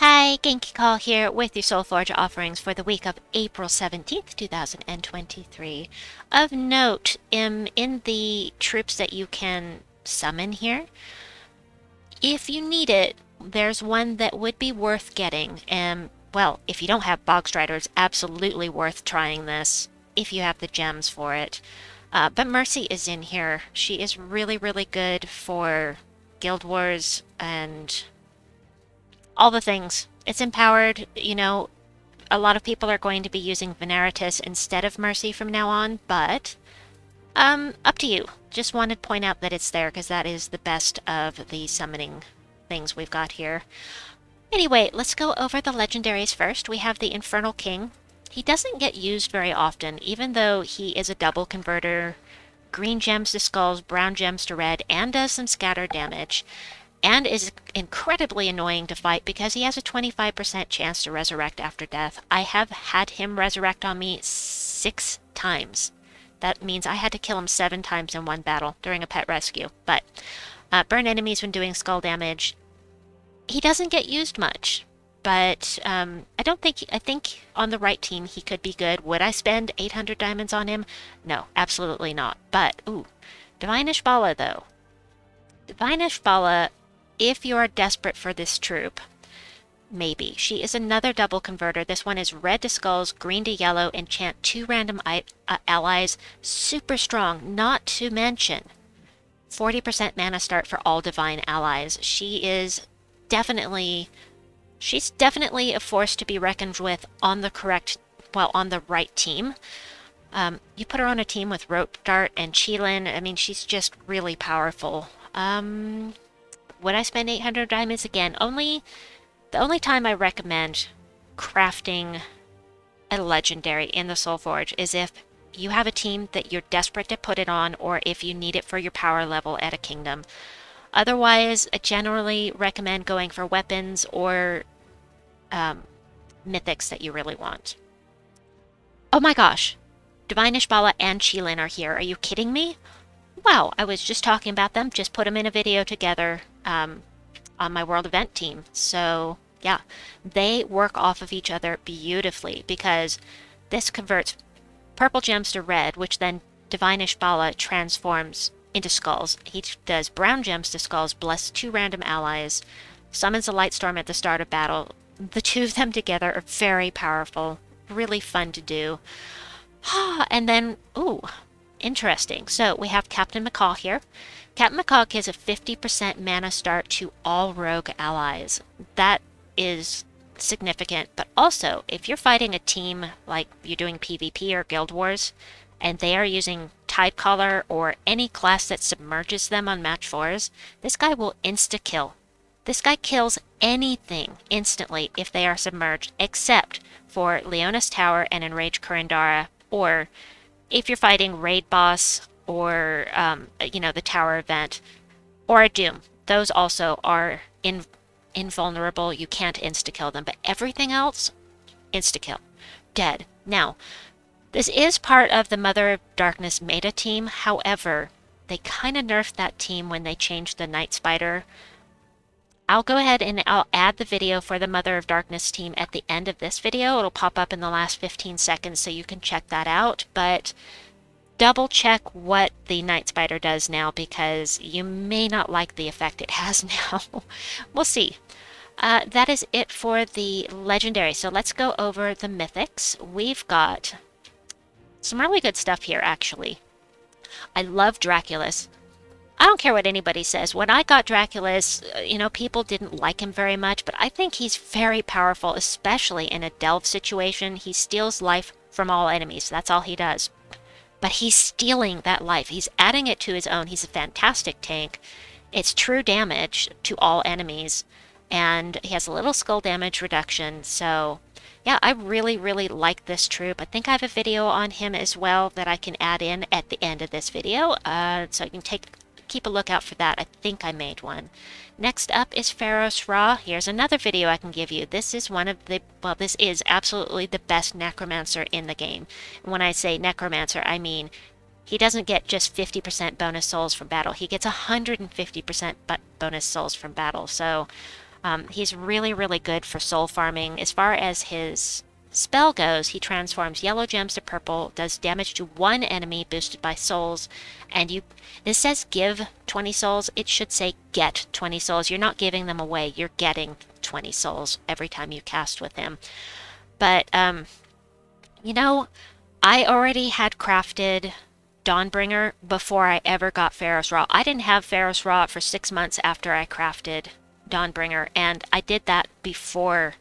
Hi, Genki Call here with your Soulforge offerings for the week of April 17th, 2023. Of note, in the troops that you can summon here, if you need it, there's one that would be worth getting. Well, if you don't have Bog Strider, it's absolutely worth trying this if you have the gems for it. But Mercy is in here. She is really, really good for Guild Wars and all the things. It's empowered, a lot of people are going to be using Veneritus instead of Mercy from now on, but up to you. Just wanted to point out that it's there because that is the best of the summoning things we've got here. Anyway, let's go over the legendaries first. We have the Infernal King. He doesn't get used very often, even though he is a double converter, green gems to skulls, brown gems to red, and does some scatter damage, and is incredibly annoying to fight because he has a 25% chance to resurrect after death. I have had him resurrect on me 6 times. That means I had to kill him 7 times in one battle during a pet rescue. But burn enemies when doing skull damage. He doesn't get used much, but I think on the right team he could be good. Would I spend 800 diamonds on him? No, absolutely not. But, Divine Ishbala though. Divine Ishbala, if you are desperate for this troop, maybe. She is another double converter. This one is red to skulls, green to yellow, enchant 2 random allies. Super strong, not to mention 40% mana start for all divine allies. She's definitely a force to be reckoned with on the right team. You put her on a team with Rope Dart and Cheelin. I mean, she's just really powerful. Would I spend 800 diamonds again? The only time I recommend crafting a legendary in the Soulforge is if you have a team that you're desperate to put it on, or if you need it for your power level at a kingdom. Otherwise, I generally recommend going for weapons or mythics that you really want. Oh my gosh! Divine Ishbala and Cheelin are here. Are you kidding me? Wow, I was just talking about them. Just put them in a video together on my world event team. So, yeah, they work off of each other beautifully because this converts purple gems to red, which then Divine Ishbala transforms into skulls. He does brown gems to skulls, bless 2 random allies, summons a light storm at the start of battle. The 2 of them together are very powerful, really fun to do. And then, interesting. So we have Captain Macaw here. Captain Macaw gives a 50% mana start to all rogue allies. That is significant, but also if you're fighting a team like you're doing PvP or Guild Wars, and they are using Tidecaller or any class that submerges them on match 4s, this guy will insta-kill. This guy kills anything instantly if they are submerged, except for Leona's Tower and Enraged Kurandara, or if you're fighting Raid Boss or, the Tower event, or a Doom. Those also are invulnerable. You can't insta-kill them, but everything else, insta-kill. Dead. Now, this is part of the Mother of Darkness meta team. However, they kind of nerfed that team when they changed the Night Spider. I'll go ahead and I'll add the video for the Mother of Darkness team at the end of this video. It'll pop up in the last 15 seconds so you can check that out. But double check what the Night Spider does now because you may not like the effect it has now. We'll see. That is it for the Legendary. So let's go over the Mythics. We've got some really good stuff here, actually. I love Draakulis. I don't care what anybody says. When I got Draakulis, people didn't like him very much, but I think he's very powerful, especially in a delve situation. He steals life from all enemies. That's all he does. But he's stealing that life. He's adding it to his own. He's a fantastic tank. It's true damage to all enemies, and he has a little skull damage reduction, so yeah, I really, really like this troop. I think I have a video on him as well that I can add in at the end of this video, so you can keep a lookout for that. I think I made one. Next up is Pharos-Ra. Here's another video I can give you. This is this is absolutely the best necromancer in the game. And when I say necromancer, I mean he doesn't get just 50% bonus souls from battle. He gets 150% bonus souls from battle. So He's really, really good for soul farming. As far as his spell goes, he transforms yellow gems to purple, does damage to one enemy boosted by souls, and it says give 20 souls. It should say get 20 souls. You're not giving them away. You're getting 20 souls every time you cast with him. But, you know, I already had crafted Dawnbringer before I ever got Pharos-Ra. I didn't have Pharos-Ra for 6 months after I crafted Dawnbringer, and I did that before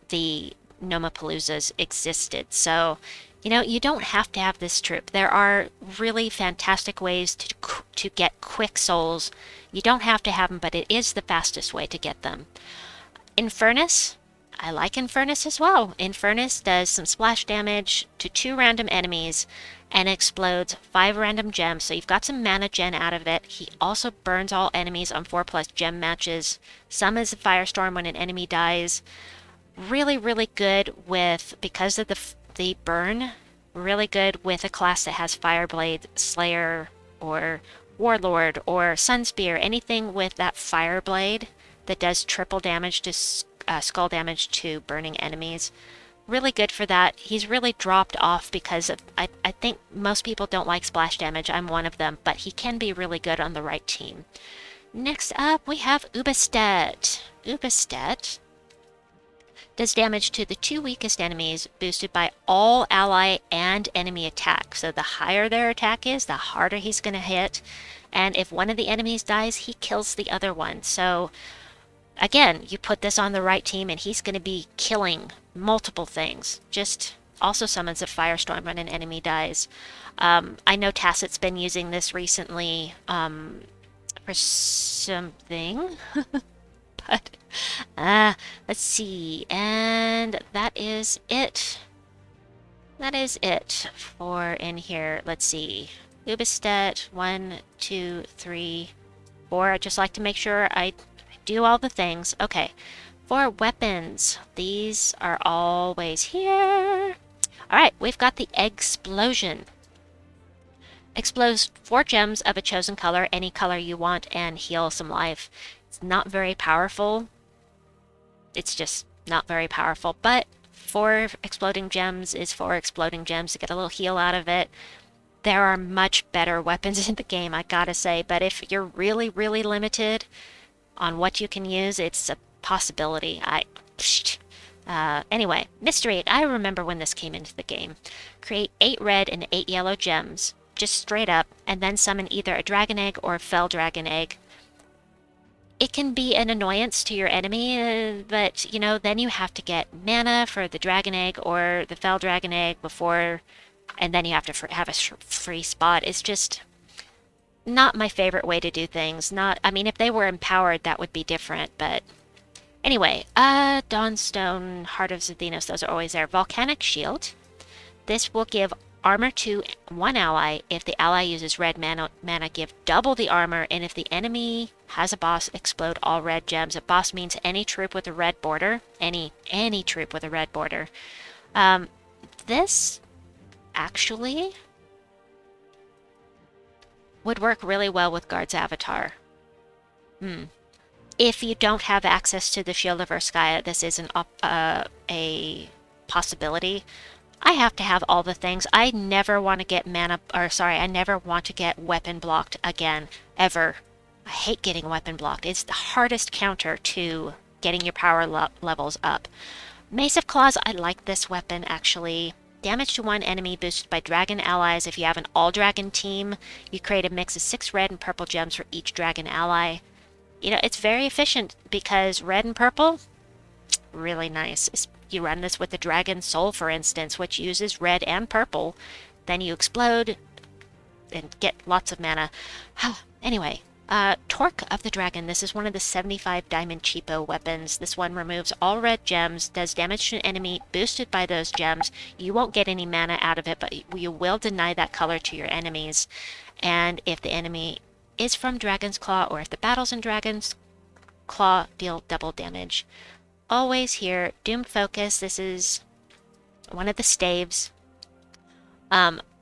the Nomapaloozas existed. So, you know, you don't have to have this troop. There are really fantastic ways to get quick souls. You don't have to have them, but it is the fastest way to get them. Infernus, I like Infernus as well. Infernus does some splash damage to 2 random enemies and explodes 5 random gems, so you've got some mana gen out of it. He also burns all enemies on 4+ gem matches. Summons a firestorm when an enemy dies. Really, really good with, because of the burn, really good with a class that has Fireblade, Slayer, or Warlord, or Sunspear, anything with that Fireblade that does triple damage to skull damage to burning enemies. Really good for that. He's really dropped off because of, I think most people don't like splash damage. I'm one of them, but he can be really good on the right team. Next up, we have Ubastet. Ubastet does damage to the 2 weakest enemies, boosted by all ally and enemy attack. So the higher their attack is, the harder he's going to hit. And if one of the enemies dies, he kills the other one. So again, you put this on the right team and he's going to be killing multiple things. Just also summons a firestorm when an enemy dies. I know Tacit's been using this recently for something. But let's see. And that is it. That is it for in here. Let's see. Ubastet, 1, 2, 3, 4. I'd just like to make sure I do all the things. Okay. For weapons, these are always here. Alright, we've got the Explosion. Explodes 4 gems of a chosen color, any color you want, and heal some life. It's not very powerful. It's just not very powerful, but 4 exploding gems is 4 exploding gems to get a little heal out of it. There are much better weapons in the game, I gotta say, but if you're really, really limited on what you can use, it's a possibility. Anyway, Mystery. I remember when this came into the game. Create 8 red and 8 yellow gems, just straight up, and then summon either a dragon egg or a fell dragon egg. It can be an annoyance to your enemy, but, you know, then you have to get mana for the dragon egg or the fell dragon egg before, and then you have to have a free spot. It's just not my favorite way to do things. I mean, if they were empowered, that would be different, but anyway, Dawnstone, Heart of Zathenos, those are always there. Volcanic Shield. This will give armor to one ally. If the ally uses red mana, give double the armor, and if the enemy has a boss, explode all red gems. A boss means any troop with a red border. Any troop with a red border. This actually would work really well with Guard's Avatar. If you don't have access to the Shield of Urskaya, this isn't a possibility. I have to have all the things. I never want to get I never want to get weapon blocked again, ever. I hate getting weapon blocked. It's the hardest counter to getting your power levels up. Mace of Claws, I like this weapon, actually. Damage to one enemy boosted by dragon allies. If you have an all-dragon team, you create a mix of 6 red and purple gems for each dragon ally. You know, it's very efficient because red and purple, really nice. You run this with the Dragon Soul, for instance, which uses red and purple. Then you explode and get lots of mana. Anyway, Torque of the Dragon. This is one of the 75 diamond cheapo weapons. This one removes all red gems, does damage to an enemy boosted by those gems. You won't get any mana out of it, but you will deny that color to your enemies. And if the enemy is from Dragon's Claw, or if the battle's in Dragon's Claw, deal double damage. Always here. Doom Focus. This is one of the staves.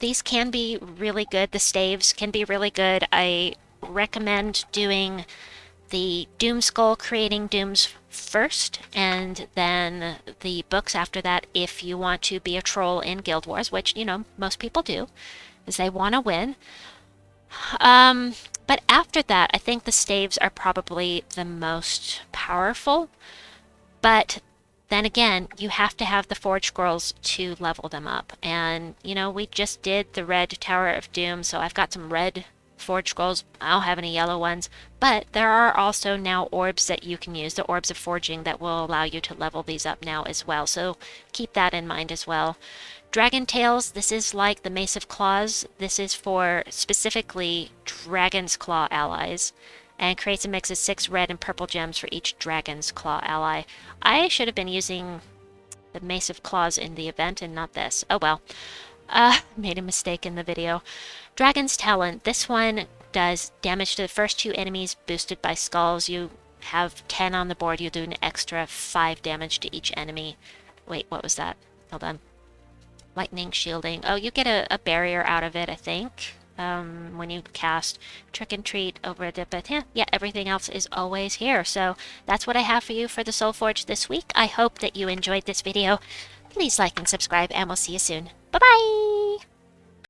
These can be really good. The staves can be really good. I recommend doing the Doom Skull creating dooms first, and then the books after that if you want to be a troll in Guild Wars, which, you know, most people do, is they want to win. But after that, I think the staves are probably the most powerful. But then again, you have to have the Forge Scrolls to level them up. And, you know, we just did the Red Tower of Doom, so I've got some red Forge Scrolls. I don't have any yellow ones. But there are also now orbs that you can use, the Orbs of Forging, that will allow you to level these up now as well. So keep that in mind as well. Dragon Tails, this is like the Mace of Claws. This is for specifically Dragon's Claw allies, and creates a mix of 6 red and purple gems for each Dragon's Claw ally. I should have been using the Mace of Claws in the event and not this. Oh well. Made a mistake in the video. Dragon's Talon. This one does damage to the first 2 enemies boosted by skulls. You have 10 on the board. You do an extra 5 damage to each enemy. Wait, what was that? Hold on. Lightning shielding. Oh, you get a barrier out of it, I think, when you cast Trick and Treat over it. But yeah, everything else is always here. So that's what I have for you for the Soulforge this week. I hope that you enjoyed this video. Please like and subscribe, and we'll see you soon. Bye-bye!